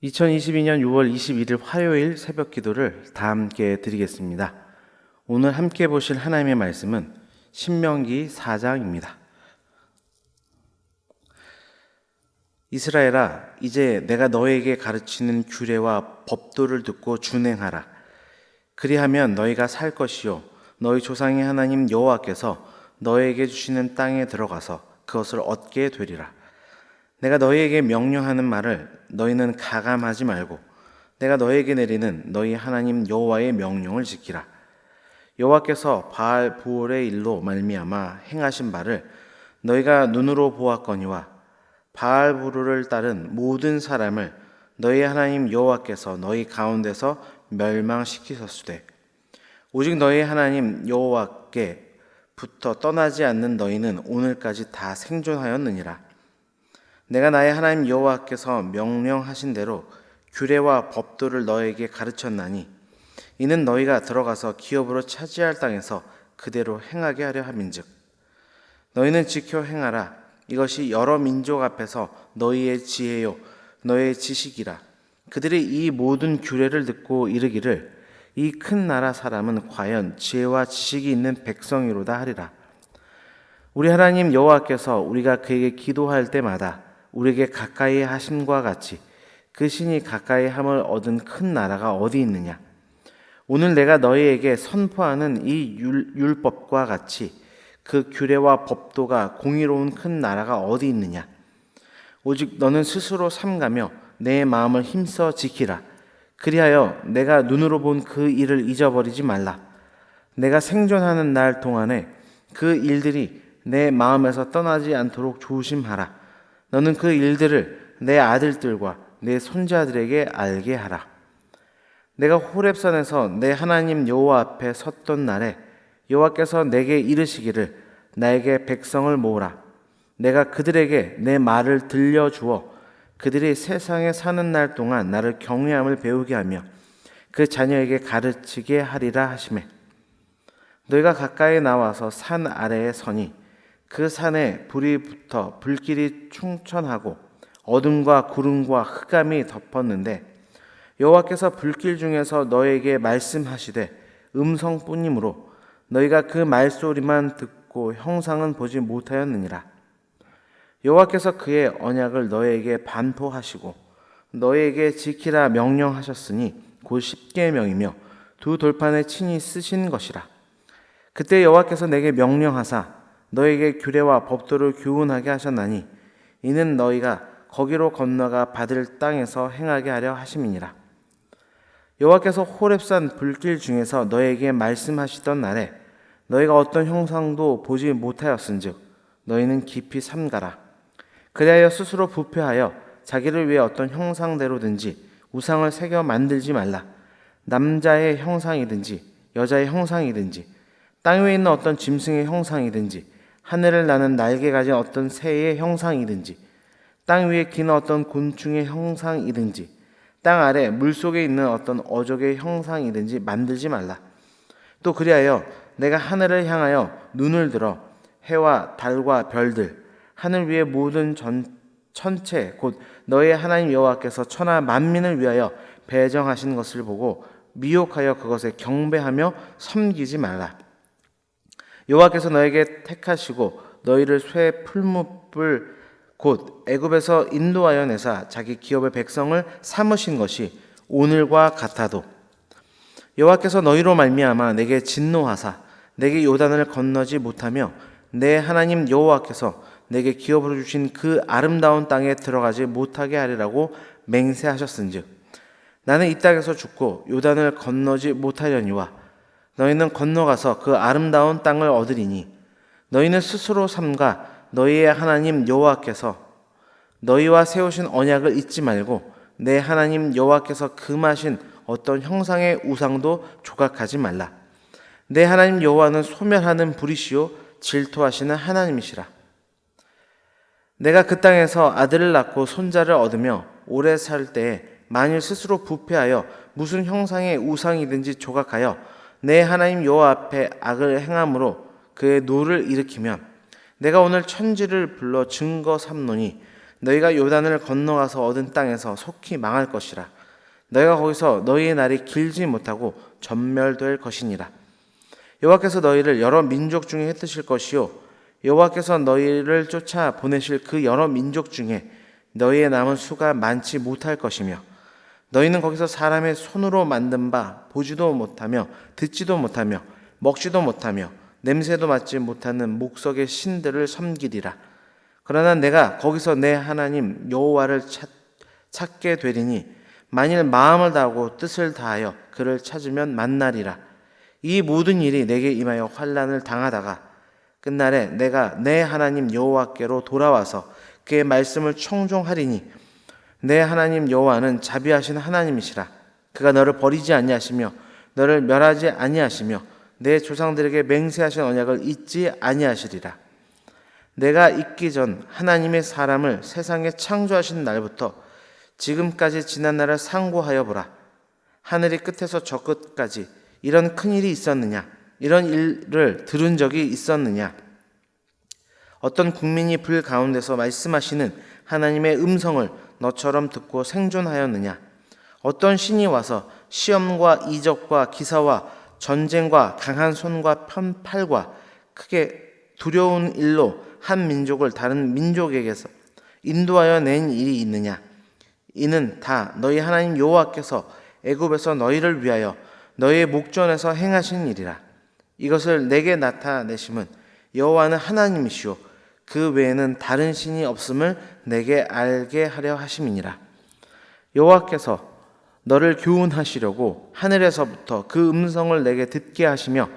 2022년 6월 21일 화요일 새벽 기도를 다 함께 드리겠습니다. 오늘 함께 보실 하나님의 말씀은 신명기 4장입니다. 이스라엘아, 이제 내가 너에게 가르치는 규례와 법도를 듣고 준행하라. 그리하면 너희가 살 것이요 너희 조상의 하나님 여호와께서 너에게 주시는 땅에 들어가서 그것을 얻게 되리라. 내가 너희에게 명령하는 말을 너희는 가감하지 말고 내가 너희에게 내리는 너희 하나님 여호와의 명령을 지키라. 여호와께서 바알 부올의 일로 말미암아 행하신 바를 너희가 눈으로 보았거니와 바알 부올을 따른 모든 사람을 너희 하나님 여호와께서 너희 가운데서 멸망시키셨으되 오직 너희 하나님 여호와께부터 떠나지 않는 너희는 오늘까지 다 생존하였느니라. 내가 나의 하나님 여호와께서 명령하신 대로 규례와 법도를 너에게 가르쳤나니 이는 너희가 들어가서 기업으로 차지할 땅에서 그대로 행하게 하려 함인즉 너희는 지켜 행하라. 이것이 여러 민족 앞에서 너희의 지혜요 너희의 지식이라. 그들이 이 모든 규례를 듣고 이르기를 이 큰 나라 사람은 과연 지혜와 지식이 있는 백성이로다 하리라. 우리 하나님 여호와께서 우리가 그에게 기도할 때마다 우리에게 가까이 하심과 같이 그 신이 가까이 함을 얻은 큰 나라가 어디 있느냐? 오늘 내가 너희에게 선포하는 이 율법과 같이 그 규례와 법도가 공의로운 큰 나라가 어디 있느냐? 오직 너는 스스로 삼가며 내 마음을 힘써 지키라. 그리하여 내가 눈으로 본 그 일을 잊어버리지 말라. 내가 생존하는 날 동안에 그 일들이 내 마음에서 떠나지 않도록 조심하라. 너는 그 일들을 내 아들들과 내 손자들에게 알게 하라. 내가 호렙산에서 내 하나님 여호와 앞에 섰던 날에 여호와께서 내게 이르시기를 나에게 백성을 모으라. 내가 그들에게 내 말을 들려주어 그들이 세상에 사는 날 동안 나를 경외함을 배우게 하며 그 자녀에게 가르치게 하리라 하시매 너희가 가까이 나와서 산 아래에 서니 그 산에 불이 붙어 불길이 충천하고 어둠과 구름과 흑암이 덮었는데 여호와께서 불길 중에서 너에게 말씀하시되 음성뿐이므로 너희가 그 말소리만 듣고 형상은 보지 못하였느니라. 여호와께서 그의 언약을 너에게 반포하시고 너에게 지키라 명령하셨으니 곧 십계명이며 두 돌판에 친히 쓰신 것이라. 그때 여호와께서 내게 명령하사 너에게 규례와 법도를 교훈하게 하셨나니 이는 너희가 거기로 건너가 받을 땅에서 행하게 하려 하심이니라. 여호와께서 호렙산 불길 중에서 너에게 말씀하시던 날에 너희가 어떤 형상도 보지 못하였은즉 너희는 깊이 삼가라. 그리하여 스스로 부패하여 자기를 위해 어떤 형상대로든지 우상을 새겨 만들지 말라. 남자의 형상이든지 여자의 형상이든지 땅 위에 있는 어떤 짐승의 형상이든지 하늘을 나는 날개 가진 어떤 새의 형상이든지 땅 위에 기는 어떤 곤충의 형상이든지 땅 아래 물속에 있는 어떤 어족의 형상이든지 만들지 말라. 또 그리하여 내가 하늘을 향하여 눈을 들어 해와 달과 별들 하늘 위의 모든 천체 곧 너의 하나님 여호와께서 천하 만민을 위하여 배정하신 것을 보고 미혹하여 그것에 경배하며 섬기지 말라. 여호와께서 너에게 택하시고 너희를 쇠 풀무불 곧 애굽에서 인도하여 내사 자기 기업의 백성을 삼으신 것이 오늘과 같아도 여호와께서 너희로 말미암아 내게 진노하사 내게 요단을 건너지 못하며 내 하나님 여호와께서 내게 기업으로 주신 그 아름다운 땅에 들어가지 못하게 하리라고 맹세하셨은즉 나는 이 땅에서 죽고 요단을 건너지 못하려니와 너희는 건너가서 그 아름다운 땅을 얻으리니 너희는 스스로 삼가 너희의 하나님 여호와께서 너희와 세우신 언약을 잊지 말고 내 하나님 여호와께서 금하신 어떤 형상의 우상도 조각하지 말라. 내 하나님 여호와는 소멸하는 불이시요 질투하시는 하나님이시라. 내가 그 땅에서 아들을 낳고 손자를 얻으며 오래 살 때에 만일 스스로 부패하여 무슨 형상의 우상이든지 조각하여 내 하나님 여호와 앞에 악을 행함으로 그의 노를 일으키면 내가 오늘 천지를 불러 증거 삼노니 너희가 요단을 건너가서 얻은 땅에서 속히 망할 것이라. 너희가 거기서 너희의 날이 길지 못하고 전멸될 것이니라. 여호와께서 너희를 여러 민족 중에 흩으실 것이요 여호와께서 너희를 쫓아 보내실 그 여러 민족 중에 너희의 남은 수가 많지 못할 것이며 너희는 거기서 사람의 손으로 만든 바 보지도 못하며 듣지도 못하며 먹지도 못하며 냄새도 맡지 못하는 목석의 신들을 섬기리라. 그러나 내가 거기서 내 하나님 여호와를 찾게 되리니 만일 마음을 다하고 뜻을 다하여 그를 찾으면 만나리라. 이 모든 일이 내게 임하여 환난을 당하다가 끝날에 내가 내 하나님 여호와께로 돌아와서 그의 말씀을 청종하리니 내 하나님 여호와는 자비하신 하나님이시라. 그가 너를 버리지 아니하시며 너를 멸하지 아니하시며 내 조상들에게 맹세하신 언약을 잊지 아니하시리라. 내가 있기 전 하나님의 사람을 세상에 창조하신 날부터 지금까지 지난 날을 상고하여 보라. 하늘이 끝에서 저 끝까지 이런 큰 일이 있었느냐? 이런 일을 들은 적이 있었느냐? 어떤 국민이 불 가운데서 말씀하시는 하나님의 음성을 너처럼 듣고 생존하였느냐? 어떤 신이 와서 시험과 이적과 기사와 전쟁과 강한 손과 편팔과 크게 두려운 일로 한 민족을 다른 민족에게서 인도하여 낸 일이 있느냐? 이는 다 너희 하나님 여호와께서 애굽에서 너희를 위하여 너희의 목전에서 행하신 일이라. 이것을 내게 나타내심은 여호와는 하나님이시오 그 외에는 다른 신이 없음을 내게 알게 하려 하심이니라. 여호와께서 너를 교훈하시려고 하늘에서부터 그 음성을 내게 듣게 하시며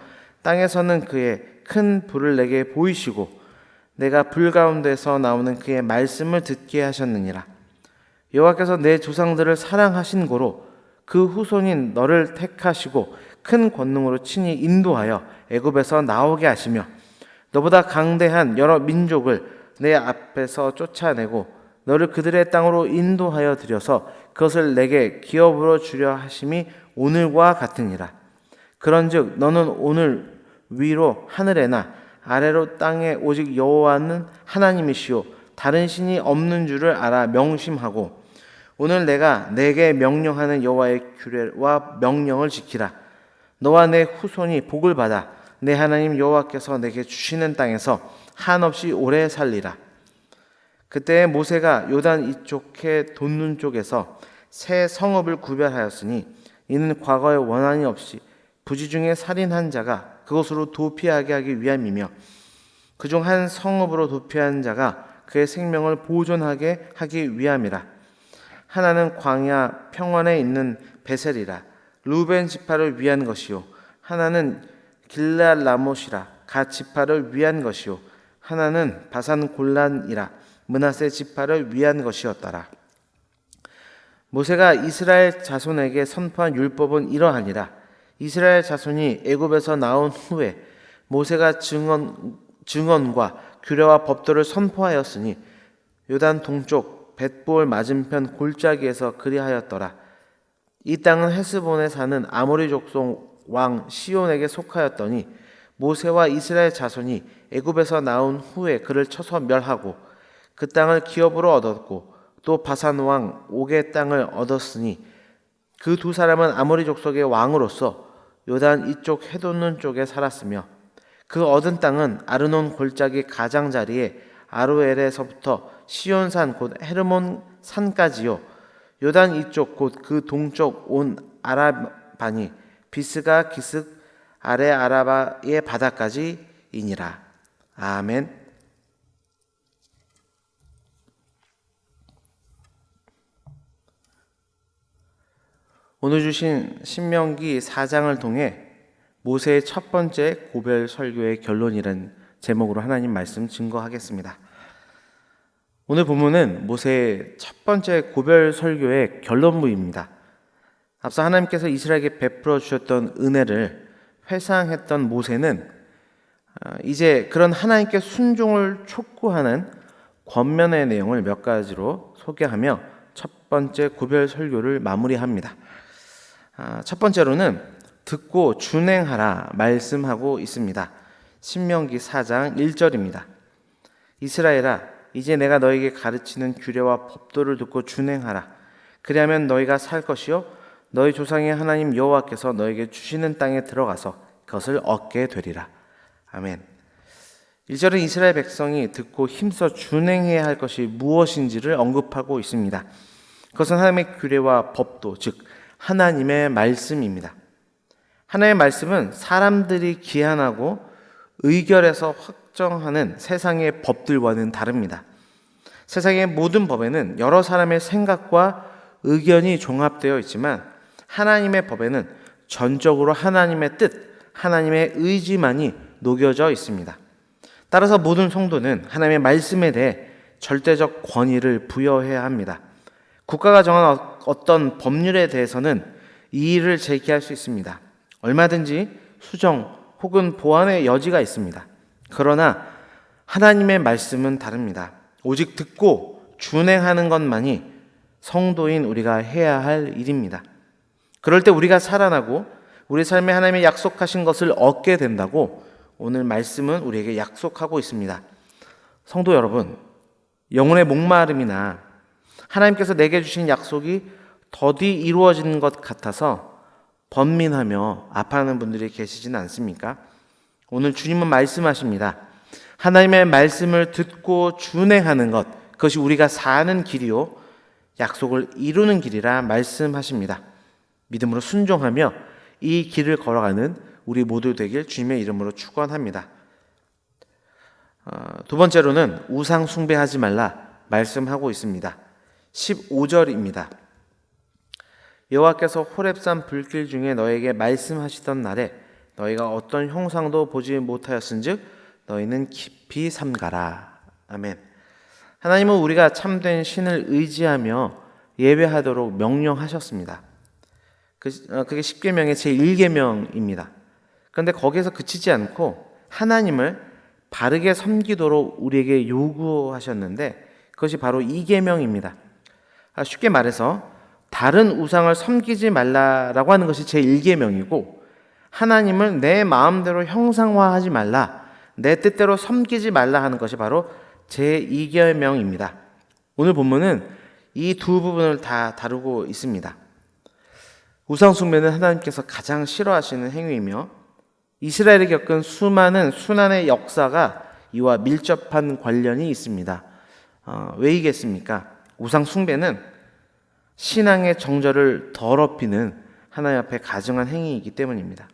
땅에서는 그의 큰 불을 내게 보이시고 내가 불 가운데서 나오는 그의 말씀을 듣게 하셨느니라. 여호와께서 내 조상들을 사랑하신 고로 그 후손인 너를 택하시고 큰 권능으로 친히 인도하여 애굽에서 나오게 하시며 너보다 강대한 여러 민족을 내 앞에서 쫓아내고 너를 그들의 땅으로 인도하여 들여서 그것을 내게 기업으로 주려 하심이 오늘과 같으니라. 그런즉 너는 오늘 위로 하늘에나 아래로 땅에 오직 여호와는 하나님이시요 다른 신이 없는 줄을 알아 명심하고 오늘 내가 내게 명령하는 여호와의 규례와 명령을 지키라. 너와 내 후손이 복을 받아 내 하나님 여호와께서 내게 주시는 땅에서 한없이 오래 살리라. 그때 모세가 요단 이쪽해 돋는 쪽에서 새 성읍을 구별하였으니 이는 과거에 원한이 없이 부지 중에 살인한 자가 그것으로 도피하게 하기 위함이며 그중 한 성읍으로 도피한 자가 그의 생명을 보존하게 하기 위함이라. 하나는 광야 평원에 있는 베셀이라 루벤 지파를 위한 것이요 하나는 길르앗 라못이라 갓 지파를 위한 것이요 하나는 바산 골란이라 므낫세 지파를 위한 것이었더라. 모세가 이스라엘 자손에게 선포한 율법은 이러하니라. 이스라엘 자손이 애굽에서 나온 후에 모세가 증언과 규례와 법도를 선포하였으니 요단 동쪽 벳볼 맞은편 골짜기에서 그리하였더라. 이 땅은 헤스본에 사는 아모리 족속 왕 시온에게 속하였더니 모세와 이스라엘 자손이 애굽에서 나온 후에 그를 쳐서 멸하고 그 땅을 기업으로 얻었고 또 바산 왕 옥의 땅을 얻었으니 그 두 사람은 아모리 족속의 왕으로서 요단 이쪽 해돋는 쪽에 살았으며 그 얻은 땅은 아르논 골짜기 가장자리에 아로엘에서부터 시온산 곧 헤르몬 산까지요 요단 이쪽 곧 그 동쪽 온 아라바니 비스가 기슭 아래 아라바의 바다까지이니라. 아멘. 오늘 주신 신명기 4장을 통해 모세의 첫 번째 고별 설교의 결론이라는 제목으로 하나님 말씀 증거하겠습니다. 오늘 본문은 모세의 첫 번째 고별 설교의 결론부입니다. 앞서 하나님께서 이스라엘에게 베풀어 주셨던 은혜를 회상했던 모세는 이제 그런 하나님께 순종을 촉구하는 권면의 내용을 몇 가지로 소개하며 첫 번째 고별 설교를 마무리합니다. 첫 번째로는 듣고 준행하라 말씀하고 있습니다. 신명기 4장 1절입니다. 이스라엘아 이제 내가 너에게 가르치는 규례와 법도를 듣고 준행하라. 그리하면 너희가 살 것이요 너희 조상의 하나님 여호와께서 너에게 주시는 땅에 들어가서 그것을 얻게 되리라. 아멘. 1절은 이스라엘 백성이 듣고 힘써 준행해야 할 것이 무엇인지를 언급하고 있습니다. 그것은 하나님의 규례와 법도, 즉 하나님의 말씀입니다. 하나님의 말씀은 사람들이 기한하고 의결해서 확정하는 세상의 법들과는 다릅니다. 세상의 모든 법에는 여러 사람의 생각과 의견이 종합되어 있지만 하나님의 법에는 전적으로 하나님의 뜻, 하나님의 의지만이 녹여져 있습니다. 따라서 모든 성도는 하나님의 말씀에 대해 절대적 권위를 부여해야 합니다. 국가가 정한 어떤 법률에 대해서는 이의를 제기할 수 있습니다. 얼마든지 수정 혹은 보완의 여지가 있습니다. 그러나 하나님의 말씀은 다릅니다. 오직 듣고 준행하는 것만이 성도인 우리가 해야 할 일입니다. 그럴 때 우리가 살아나고 우리 삶에 하나님의 약속하신 것을 얻게 된다고 오늘 말씀은 우리에게 약속하고 있습니다. 성도 여러분, 영혼의 목마름이나 하나님께서 내게 주신 약속이 더디 이루어지는 것 같아서 번민하며 아파하는 분들이 계시진 않습니까? 오늘 주님은 말씀하십니다. 하나님의 말씀을 듣고 준행하는 것, 그것이 우리가 사는 길이요 약속을 이루는 길이라 말씀하십니다. 믿음으로 순종하며 이 길을 걸어가는 우리 모두 되길 주님의 이름으로 축원합니다. 두 번째로는 우상 숭배하지 말라 말씀하고 있습니다. 15절입니다. 여호와께서 호렙산 불길 중에 너에게 말씀하시던 날에 너희가 어떤 형상도 보지 못하였은즉 너희는 깊이 삼가라. 아멘. 하나님은 우리가 참된 신을 의지하며 예배하도록 명령하셨습니다. 그게 10계명의 제1계명입니다. 그런데 거기에서 그치지 않고 하나님을 바르게 섬기도록 우리에게 요구하셨는데 그것이 바로 2계명입니다. 쉽게 말해서 다른 우상을 섬기지 말라라고 하는 것이 제1계명이고 하나님을 내 마음대로 형상화하지 말라, 내 뜻대로 섬기지 말라 하는 것이 바로 제2계명입니다. 오늘 본문은 이 두 부분을 다 다루고 있습니다. 우상 숭배는 하나님께서 가장 싫어하시는 행위이며 이스라엘이 겪은 수많은 순환의 역사가 이와 밀접한 관련이 있습니다. 왜이겠습니까? 우상 숭배는 신앙의 정절을 더럽히는 하나님 앞에 가증한 행위이기 때문입니다.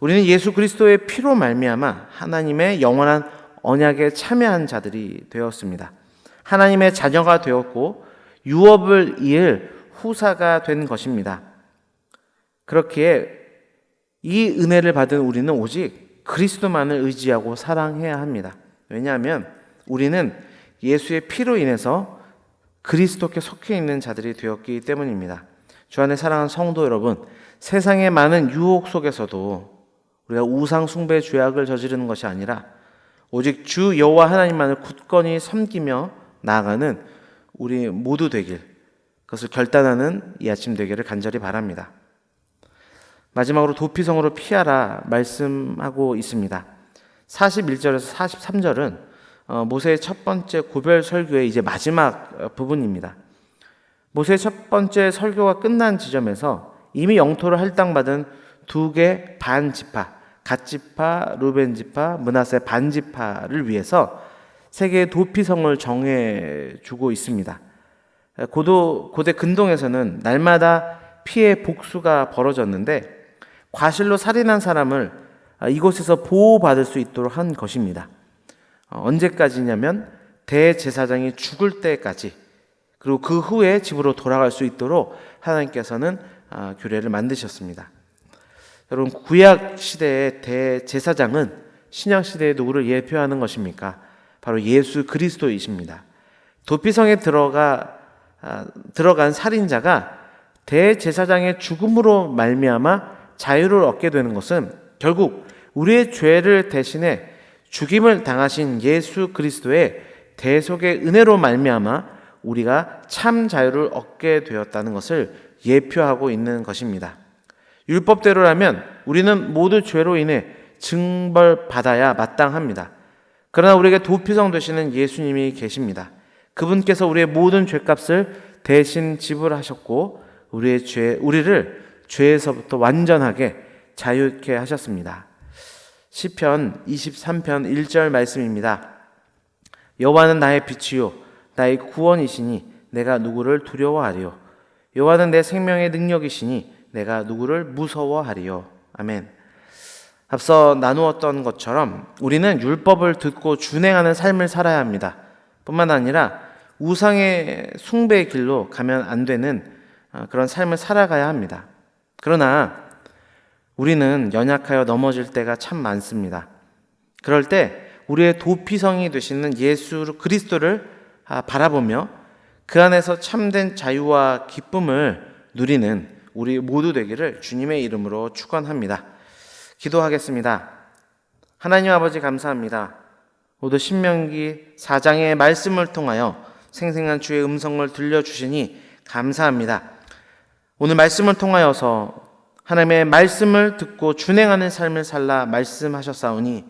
우리는 예수 그리스도의 피로 말미암아 하나님의 영원한 언약에 참여한 자들이 되었습니다. 하나님의 자녀가 되었고 유업을 이을 후사가 된 것입니다. 그렇기에 이 은혜를 받은 우리는 오직 그리스도만을 의지하고 사랑해야 합니다. 왜냐하면 우리는 예수의 피로 인해서 그리스도께 속해 있는 자들이 되었기 때문입니다. 주 안에 사랑하는 성도 여러분, 세상의 많은 유혹 속에서도 우리가 우상 숭배 죄악을 저지르는 것이 아니라 오직 주 여호와 하나님만을 굳건히 섬기며 나아가는 우리 모두 되길, 그것을 결단하는 이 아침 되기를 간절히 바랍니다. 마지막으로 도피성으로 피하라 말씀하고 있습니다. 41절에서 43절은 모세의 첫 번째 고별 설교의 이제 마지막 부분입니다. 모세의 첫 번째 설교가 끝난 지점에서 이미 영토를 할당받은 두 개 반 지파, 갓 지파, 루벤 지파, 므낫세 반 지파를 위해서 세 개의 도피성을 정해주고 있습니다. 고대 근동에서는 날마다 피해 복수가 벌어졌는데 과실로 살인한 사람을 이곳에서 보호받을 수 있도록 한 것입니다. 언제까지냐면 대제사장이 죽을 때까지, 그리고 그 후에 집으로 돌아갈 수 있도록 하나님께서는 규례를 만드셨습니다. 여러분, 구약 시대의 대제사장은 신약 시대의 누구를 예표하는 것입니까? 바로 예수 그리스도이십니다. 도피성에 들어간 살인자가 대제사장의 죽음으로 말미암아 자유를 얻게 되는 것은 결국 우리의 죄를 대신해 죽임을 당하신 예수 그리스도의 대속의 은혜로 말미암아 우리가 참 자유를 얻게 되었다는 것을 예표하고 있는 것입니다. 율법대로라면 우리는 모두 죄로 인해 징벌받아야 마땅합니다. 그러나 우리에게 도피성 되시는 예수님이 계십니다. 그분께서 우리의 모든 죄값을 대신 지불하셨고 우리를 죄에서부터 완전하게 자유케 하셨습니다. 시편 23편 1절 말씀입니다. 여호와는 나의 빛이요 나의 구원이시니 내가 누구를 두려워하리요. 여호와는 내 생명의 능력이시니 내가 누구를 무서워하리요. 아멘. 앞서 나누었던 것처럼 우리는 율법을 듣고 준행하는 삶을 살아야 합니다. 뿐만 아니라 우상의 숭배의 길로 가면 안 되는 그런 삶을 살아가야 합니다. 그러나 우리는 연약하여 넘어질 때가 참 많습니다. 그럴 때 우리의 도피성이 되시는 예수 그리스도를 바라보며 그 안에서 참된 자유와 기쁨을 누리는 우리 모두 되기를 주님의 이름으로 축원합니다. 기도하겠습니다. 하나님 아버지 감사합니다. 모두 신명기 4장의 말씀을 통하여 생생한 주의 음성을 들려주시니 감사합니다. 오늘 말씀을 통하여서 하나님의 말씀을 듣고 준행하는 삶을 살라 말씀하셨사오니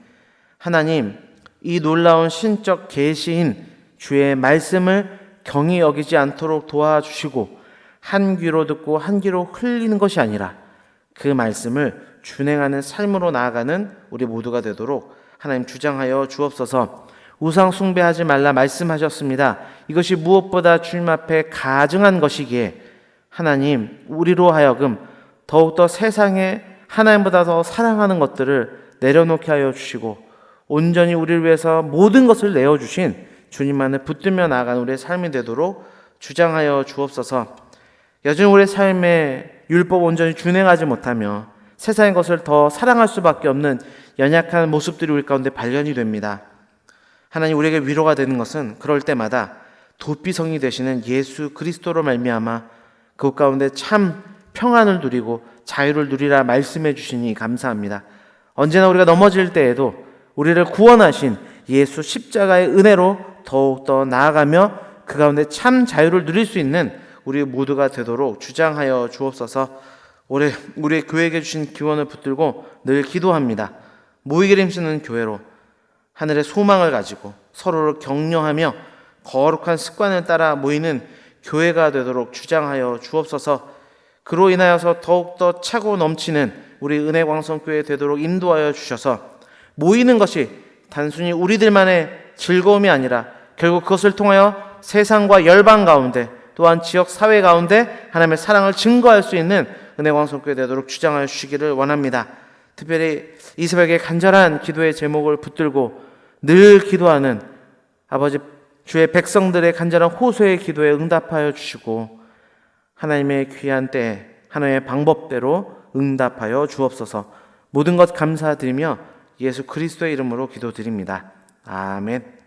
하나님 이 놀라운 신적 계시인 주의 말씀을 경히 여기지 않도록 도와주시고 한 귀로 듣고 한 귀로 흘리는 것이 아니라 그 말씀을 준행하는 삶으로 나아가는 우리 모두가 되도록 하나님 주장하여 주옵소서. 우상 숭배하지 말라 말씀하셨습니다. 이것이 무엇보다 주님 앞에 가증한 것이기에 하나님 우리로 하여금 더욱더 세상에 하나님보다 더 사랑하는 것들을 내려놓게 하여 주시고 온전히 우리를 위해서 모든 것을 내어주신 주님만을 붙들며 나아가는 우리의 삶이 되도록 주장하여 주옵소서. 여전히 우리의 삶에 율법 온전히 준행하지 못하며 세상의 것을 더 사랑할 수밖에 없는 연약한 모습들이 우리 가운데 발견이 됩니다. 하나님 우리에게 위로가 되는 것은 그럴 때마다 도피성이 되시는 예수 그리스도로 말미암아 그곳 가운데 참 평안을 누리고 자유를 누리라 말씀해 주시니 감사합니다. 언제나 우리가 넘어질 때에도 우리를 구원하신 예수 십자가의 은혜로 더욱더 나아가며 그 가운데 참 자유를 누릴 수 있는 우리 모두가 되도록 주장하여 주옵소서. 올해 우리 교회에게 주신 기원을 붙들고 늘 기도합니다. 모이기를 힘쓰는 교회로 하늘의 소망을 가지고 서로를 격려하며 거룩한 습관을 따라 모이는 교회가 되도록 주장하여 주옵소서. 그로 인하여서 더욱더 차고 넘치는 우리 은혜광성교회 되도록 인도하여 주셔서 모이는 것이 단순히 우리들만의 즐거움이 아니라 결국 그것을 통하여 세상과 열방 가운데 또한 지역 사회 가운데 하나님의 사랑을 증거할 수 있는 은혜광성교회 되도록 주장하여 주시기를 원합니다. 특별히 이 새벽에 간절한 기도의 제목을 붙들고 늘 기도하는 아버지 주의 백성들의 간절한 호소의 기도에 응답하여 주시고 하나님의 귀한 때에 하나님의 방법대로 응답하여 주옵소서. 모든 것 감사드리며 예수 그리스도의 이름으로 기도드립니다. 아멘.